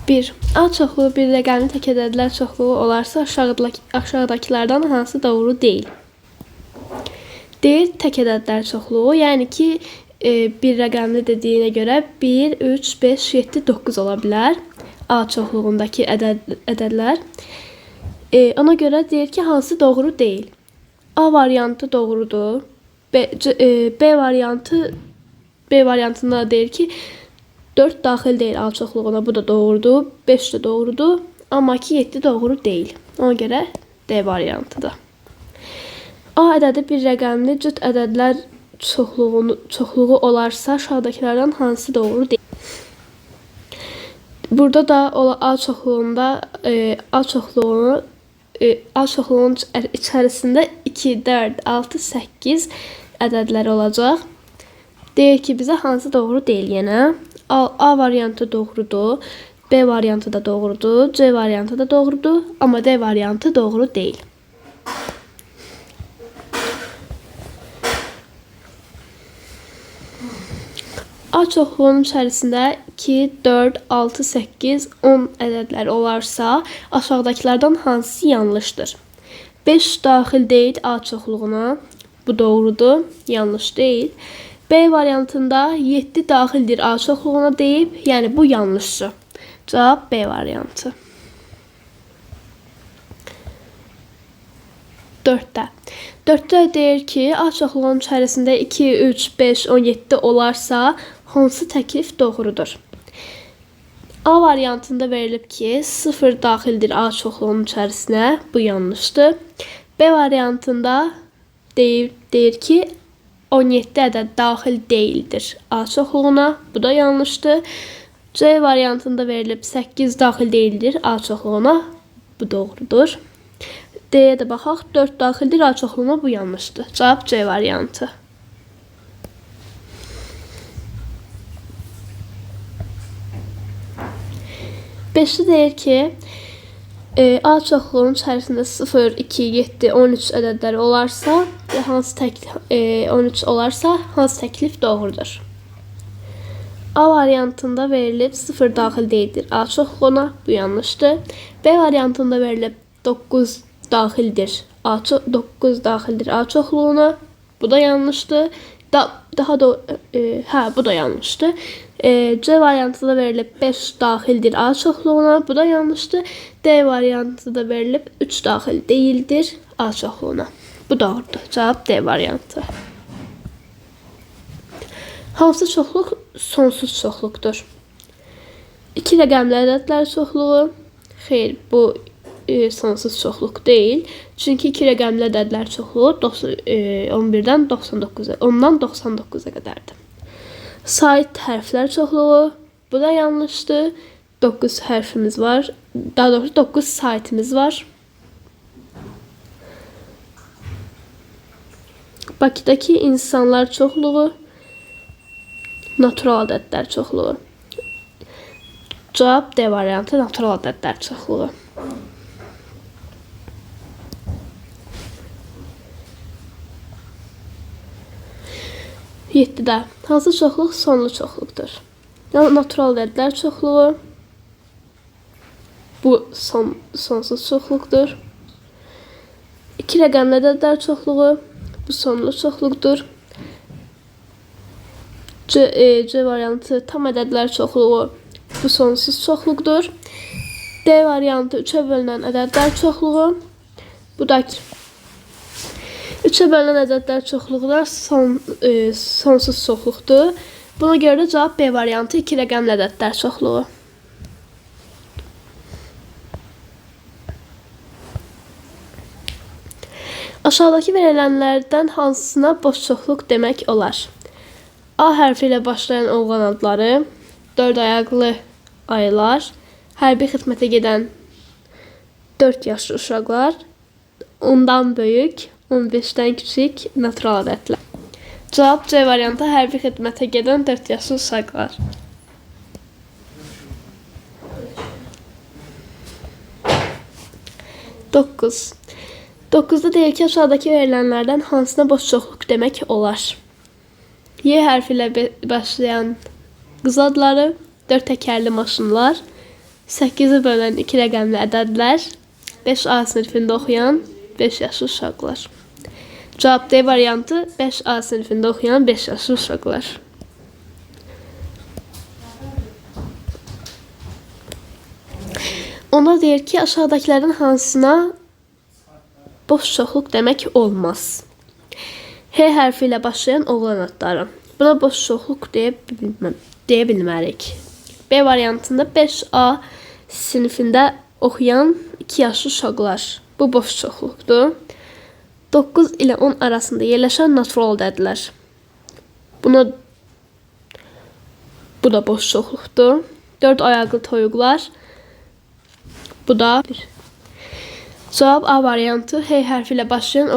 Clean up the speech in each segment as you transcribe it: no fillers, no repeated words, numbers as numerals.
1. A çoxluğu bir rəqəmli tək ədədlər çoxluğu olarsa aşağıdakılardan hansı doğru deyil? Deyir tək ədədlər çoxluğu, yəni ki bir rəqəmli dediyinə görə 1, 3, 5, 7, 9 ola bilər. A çoxluğundakı ədədlər. Ona görə deyir ki hansı doğru deyil? A variantı doğrudur. B variantında deyir ki 4 daxil deyil A çoxluğuna, bu da doğrudur. 5 de doğrudur. Amma ki 7 doğru deyil. Ona görə D variantıdır. A ədədi bir rəqəmli cüt ədədlər çoxluğu olarsa aşağıdakilərdən hansı doğru deyil? Burada da A çoxluğunda A çoxluğunun içərisində 2, 4, 6, 8 ədədlər olacaq. Deyir ki bizə hansı doğru deyil yenə? A variantı doğrudur. B variantı da doğrudur. C variantı da doğrudur. Amma D variantı doğru deyil. A çoxluğunun içərisində 2, 4, 6, 8, 10 ədədlər olarsa aşağıdakilərdən hansı yanlışdır? 5 daxil deyil A çoxluğuna. Bu doğrudur. Yanlış deyil. B variantında 7 daxildir A çoxluğuna deyib, yəni bu yanlışdır. Cavab B variantı. 4'də deyir ki A çoxluğunun içərisində 2, 3, 5, 17 olarsa hansı təklif doğrudur? A variantında verilib ki 0 daxildir A çoxluğunun içərisinə, bu yanlışdır. B variantında deyir ki 17 ədəd daxil deyildir A çoxluğuna, bu da yanlışdır. C variantında verilib 8 daxil deyildir A çoxluğuna, bu doğrudur. D'ye də baxaq, 4 daxildir A çoxluğuna, bu yanlışdır. Cavab C variantı. Beşli deyir ki A çoxluğunun içərisində 0, 2, 7, 13 ədədləri olarsa, hansı 13 olarsa hansı təklif doğrudur? A variantında verilib 0 daxil deyildir A çoxluğuna, bu yanlışdır. B variantında verilib 9 daxildir A çoxluğuna, bu da yanlışdır. Bu da yanlışdır. C variantında verilib 5 daxildir A çoxluğuna, bu da yanlışdır. D variantında verilib 3 daxil deyildir A çoxluğuna. Bu doğrudur. Cavab D variantı. Hansı çoxluq sonsuz çoxluqdur? 2 rəqəmli ədədlər çoxluğu. Xeyr, bu sonsuz çoxluq deyil. Çünki 2 rəqəmli ədədlər çoxluğu 11-dən 99-a, 10-dan 99-a qədərdir. Sait hərflər çoxluğu, bu da yanlışdır. 9 hərfimiz var. Daha doğrusu 9 saitimiz var. Bakıdakı insanlar çoxluğu, natural ədədlər çoxluğu. Cavab D variantı, natural ədədlər çoxluğu. 7'də hansı çoxluq sonlu çoxluqdur? Natural ədədlər çoxluğu, bu sonsuz çoxluqdur. 2 rəqəmli ədədlər çoxluğu, bu sonlu çoxluqdur. C variantı tam ədədlər çoxluğu, bu sonsuz çoxluqdur. D variantı 3'ə bölünən ədədlər çoxluğu, bu da 3'ə bölünən ədədlər çoxluğu da sonsuz çoxluqdur. Buna görə də cavab B variantı 2 rəqəmli ədədlər çoxluğu. Aşağıdakı verilənlərdən hansısına boş çoxluq demək olar? A hərfi ilə başlayan oğlan adları, 4 ayaqlı ayılar, hərbi xidmətə gedən 4 yaşlı uşaqlar, ondan böyük, 15'dən küçük natural ədədlər. Cavab C variantı, hərbi xidmətə gedən 4 yaşlı uşaqlar. Dokuz. 9'da deyir ki aşağıdakı verilənlərdən hansına boş çoxluq demək olar? Y hərfi ilə başlayan qız adları, 4 təkərli maşınlar, 8-i bölən 2 rəqəmli ədədlər, 5A sinifində oxuyan 5 yaşlı uşaqlar. Cavab D variantı 5A sinifində oxuyan 5 yaşlı uşaqlar. Ona deyir ki, aşağıdakilərin hansına boş çoxluq demək olmaz. H hərfi ilə başlayan oğlan adları. Buna boş çoxluq deyə bilmərik. B variantında 5A sinifində oxuyan 2 yaşlı uşaqlar. Bu boş çoxluqdur. 9 ilə 10 arasında yerləşən natural ədədlər. Bu da boş çoxluqdur. 4 ayaqlı toyuqlar. Bu da 1. Cavab A variantı. H hərfi ilə başlayan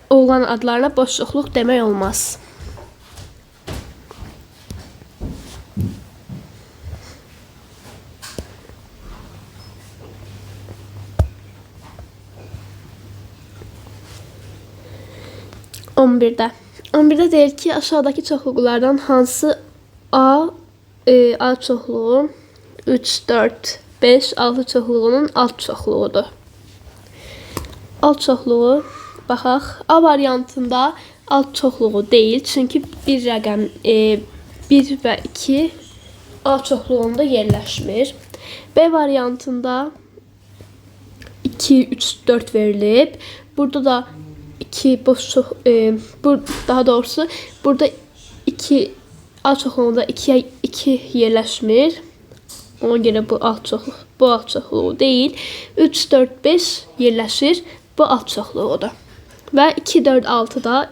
oğlan adlarına boş çoxluq demək olmaz. On birdə deyir ki, aşağıdakı çoxluqlardan hansı A çoxluğu 3, 4, 5, 6 çoxluğunun alt çoxluğudur. Alt çoxluğu baxaq. A variantında alt çoxluğu deyil. Çünki bir rəqəm 1 və 2 A çoxluğunda yerləşmir. B variantında 2, 3, 4 verilib. Burada da 2 boş çox daha doğrusu burada 2 A çoxluğunda 2 yerləşmir. Ona görə bu alt çoxluğu deyil. 3, 4, 5 yerləşir. Bu alt çoxluğudur. Və 2, 4, 6 da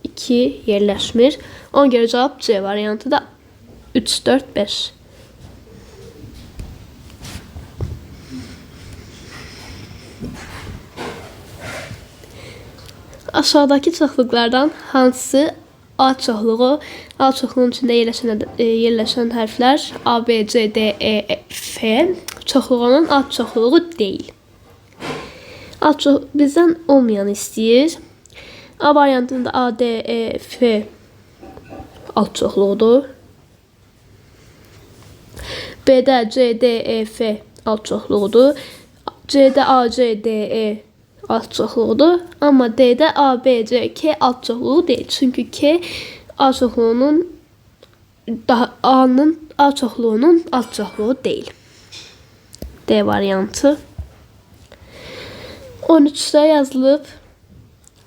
2 yerləşmir. Ona görə cavab C variantı da 3, 4, 5. Aşağıdakı çoxluqlardan hansı A çoxluğu, A çoxluğunun içində yerləşən hərflər A, B, C, D, E, F çoxluğunun alt çoxluğu deyil. Bizdən olmayanı istəyir. A variantında A, D, E, F alt çoxluğudur. B'də C, D, E, F alt çoxluğudur. C'də A, C, D, E alt çoxluğudur. Amma D'də A, B, C, K alt çoxluğu deyil. Çünki K A çoxluğunun A'nın A çoxluğunun alt çoxluğu deyil. D variantı. 13'də yazılıb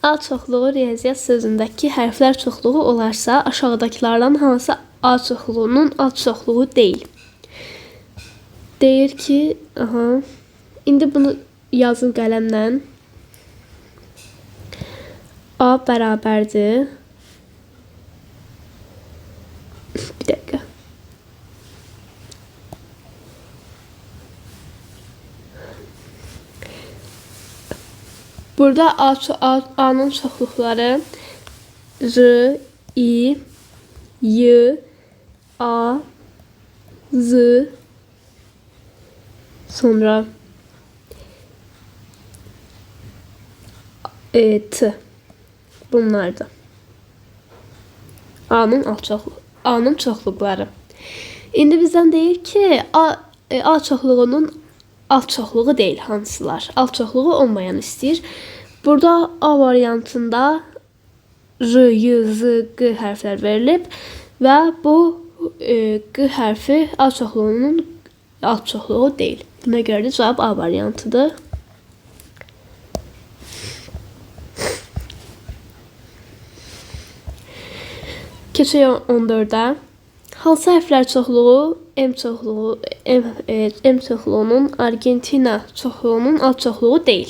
A çoxluğu riyaziyyat sözündəki hərflər çoxluğu olarsa aşağıdakılardan hansı A çoxluğunun alt çoxluğu deyil. Deyir ki, indi bunu yazın qələmlə. A bərabərdir. Bir dəqiqə. Burada A'nın çoxluqları R, I, Y, A, Z, sonra T. Bunlardır. A'nın çoxluqları. İndi bizdən deyir ki, A çoxluğunun alt çoxluğu deyil hansılar. Alt çoxluğu olmayan istəyir. Burada A variantında R, Y, Z, G hərflər verilib və bu G hərfi A çoxluğunun alt çoxluğu deyil. Buna görə də cavab A variantıdır. Keçək 14'ə. Hansı hərflər çoxluğu M çoxluğunun Argentina çoxluğunun alt çoxluğu deyil?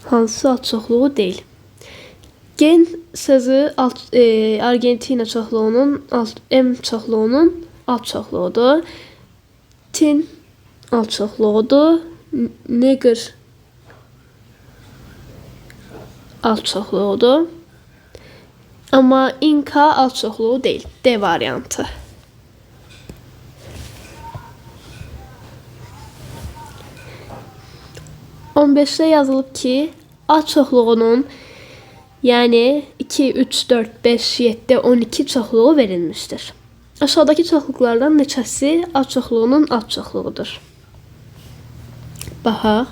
Hansı alt çoxluğu deyil? Gen sözü Argentina çoxluğunun M çoxluğunun alt çoxluğudur. Tin alt çoxluğudur. Neger alt çoxluğudur. Amma İnka alt çoxluğu deyil. D variantı. On beşdə yazılıb ki, A çoxluğunun yəni 2, 3, 4, 5, 7, 12 çoxluğu verilmişdir. Aşağıdakı çoxluqlardan neçəsi az çoxluğunun az çoxluğudur? Baxaq.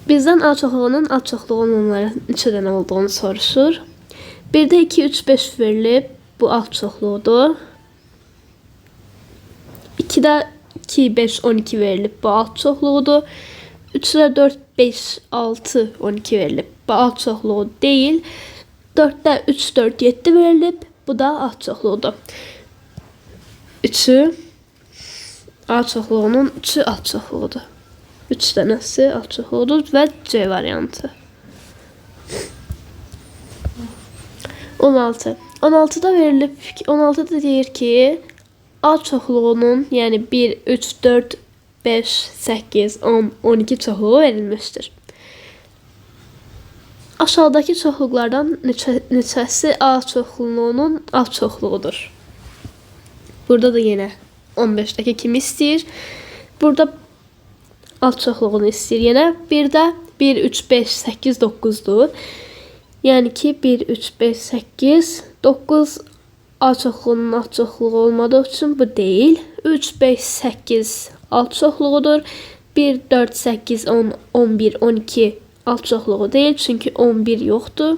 Bizdən az çoxluğunun az çoxluğunun onların neçə dənə olduğunu soruşur. 1-də 2, 3, 5 verilib. Bu az çoxluğudur. 2-də 2, 5, 12 verilib. Bu az çoxluğudur. 3-də 4, 5, 6, 12 verilib. Bu az çoxluğu deyil. 4-də 3, 4, 7 verilib. Bu da az çoxluğudur. 3'ü az çoxluğunun 3'ü az çoxluğudur. 3 dənəsi az çoxluğudur və C variantı. 16. 16'da verilib 16'da deyir ki az çoxluğunun yəni 1, 3, 4, 5, 8, 10, 12 çoxluğu verilmişdir. Aşağıdakı çoxluqlardan neçəsi az çoxluğunun az çoxluğudur? Burada da yenə 15'dəki kimi istəyir. Burada az çoxluğunu istəyir yenə. 1-də 1, 3, 5, 8, 9'dur. Yəni ki 1, 3, 5, 8, 9 az çoxluğunun az çoxluğu olmadığı üçün bu deyil. 3, 5, 8 az çoxluğudur. 1, 4, 8, 10, 11, 12 az çoxluğu deyil. Çünki 11 yoxdur.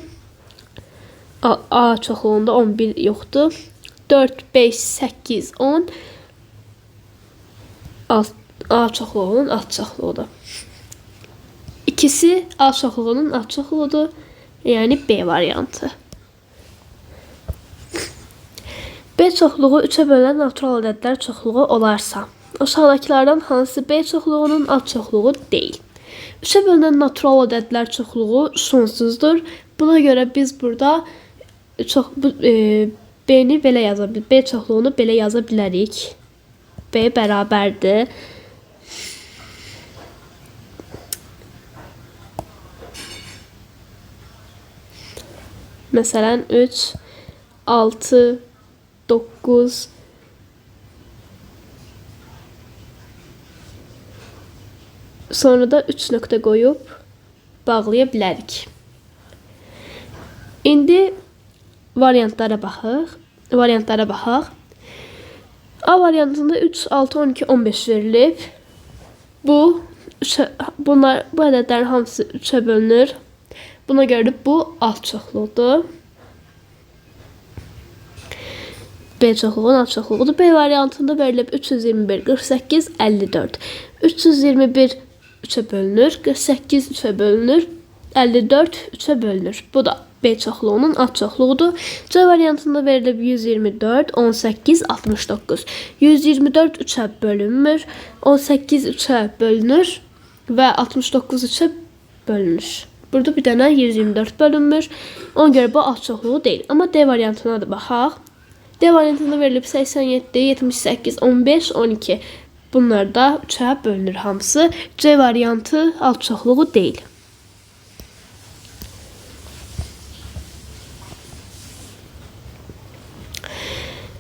A çoxluğunda 11 yoxdur. 4, 5, 8, 10 A çoxluğunun az çoxluğudur. İkisi A çoxluğunun az çoxluğudur. Yəni B variantı. B çoxluğu 3'ə bölünən natural ədədlər çoxluğu olarsa, aşağıdakilərdən hansı B çoxluğunun az çoxluğu deyil? 3'ə bölünən natural ədədlər çoxluğu sonsuzdur. Buna görə biz burada B'ni belə yaza bilərik. B çoxluğunu belə yaza bilərik. B bərabərdir. Məsələn 3, 6, 9, sonra da 3 nöqtə qoyub bağlaya bilərik. İndi variantlara baxaq. A variantında 3, 6, 12, 15 verilib. Bu ədədlərin hamısı 3'ə bölünür. Buna görə də bu az çoxluqdur. B çoxluğunun az çoxluğudur. B variantında verilib 321, 48, 54. 321 3'ə bölünür, 48 3'ə bölünür, 54 3'ə bölünür. Bu da B çoxluğunun az çoxluğudur. C variantında verilib 124, 18, 69. 124 3'ə bölünmür, 18 3'ə bölünür və 69 3'ə bölünür. Burada bir dənə 124 bölünmür. Ona görə bu az çoxluğu deyil. Amma D variantına da baxaq. D variantında verilib 87, 78, 15, 12. Bunlar da 3'ə bölünür hamısı. C variantı az çoxluğu deyil.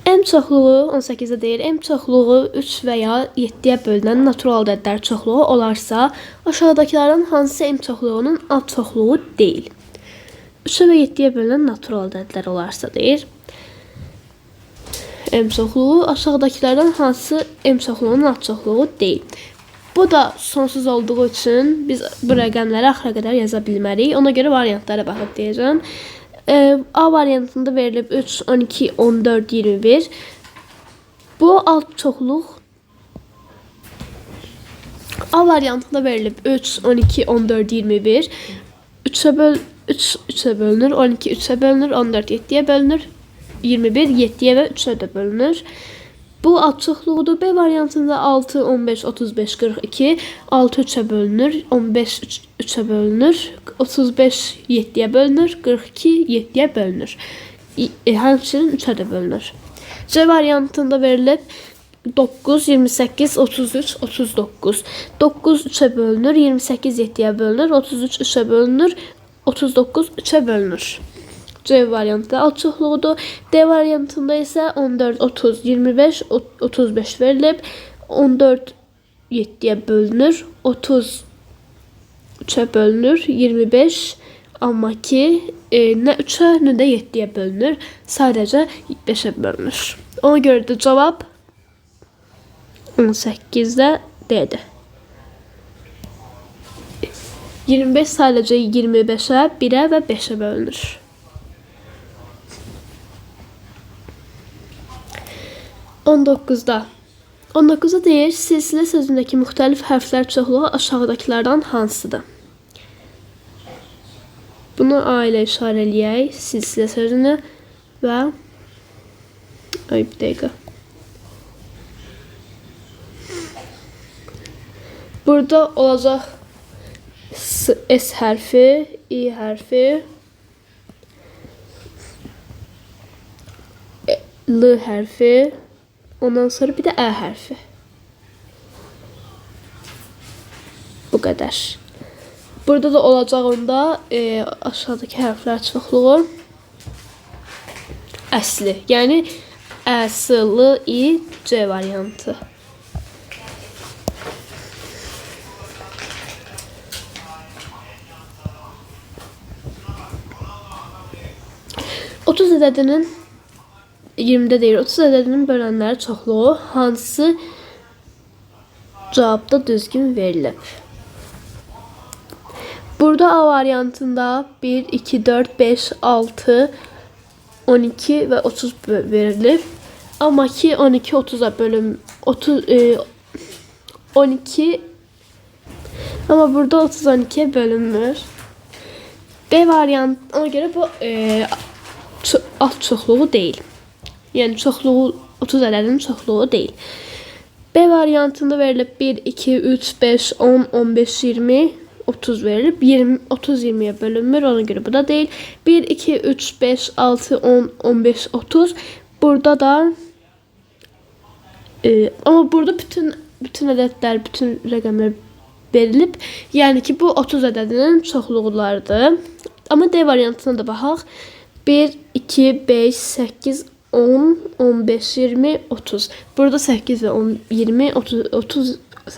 M çoxluğu 18'də deyir. M çoxluğu 3 və ya 7'yə bölünən natural ədədlər çoxluğu olarsa, aşağıdakilərdən hansı M çoxluğunun az çoxluğu deyil? 3 və 7'yə bölünən natural ədədlər olarsa deyir. M çoxluğu aşağıdakilərdən hansı M çoxluğunun az çoxluğu deyil? Bu da sonsuz olduğu üçün biz bu rəqəmləri axıra qədər yaza bilmərik. Ona görə variantlara baxıb deyəcəm. A variantında verilib 3, 12, 14, 21. Bu az çoxluq. A variantında verilib 3, 12, 14, 21. 3'ə bölünür, 12 3'ə bölünür, 14 7'yə bölünür, 21 7'yə və 3'ə də bölünür. Bu az çoxluğudur. B variantında 6, 15, 35, 42. 6 3'ə bölünür, 15 3'ə bölünür, 35 7'yə bölünür, 42 7'yə bölünür. Həmçinin 3'ə də bölünür. C variantında verilib 9, 28, 33, 39. 9 3'ə bölünür, 28 7'yə bölünür, 33 3'ə bölünür, 39 3'ə bölünür. C variantı az çoxluğudur. D variantında isə 14, 30, 25, 35 verilib. 14 7'yə bölünür, 30 3'ə bölünür, 25 amma ki nə 3'ə nə də 7'yə bölünür. Sadəcə 5'ə bölünür. Ona görə də cavab 18-də D-dir. 25 sadəcə 25-ə, 1-ə və 5-ə bölünür. 19-da. 19-da deyir, silsilə sözündəki müxtəlif hərflər çoxluğu aşağıdakilərdən hansıdır? Bunu A ilə işarə eləyək, silsilə sözünü və bir dəqiqə. Burada olacaq S hərfi, I hərfi, L hərfi, ondan sonra bir də Ə hərfi. Bu qədər. Burada da olacaq onda aşağıdakı hərflər çoxluğu əsli. Yəni Ə, S, L, I, C variantı. Otuz ədədinin 20-də deyir, 30 ədədinin bölənləri çoxluğu hansı cavabda düzgün verilib? Burada A variantında 1, 2, 4, 5, 6, 12 və 30 verilib. Amma ki 12 30-a bölüm 12 amma burada 30 12'ye bölünmür. B variantı ona görə bu alt çoxluğu deyil. Yəni çoxluğu 30 ədədinin çoxluğu deyil. B variantında verilib 1, 2, 3, 5, 10, 15, 20, 30 verilib. 30 20'ye bölünmür. Ona görə bu da deyil. 1, 2, 3, 5, 6, 10, 15, 30. Burada da ama burada bütün ədədlər, bütün rəqəmlər verilib. Yəni ki bu 30 ədədinin çoxluqlarıdır. Amma D variantına da baxaq. 1, 2, 5, 8, 10, 15, 20, 30. Burada 8 ve 10, 20,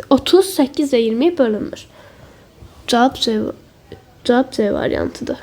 30, 8 ve 20'ye bölünmür. Cevap C variantıdır.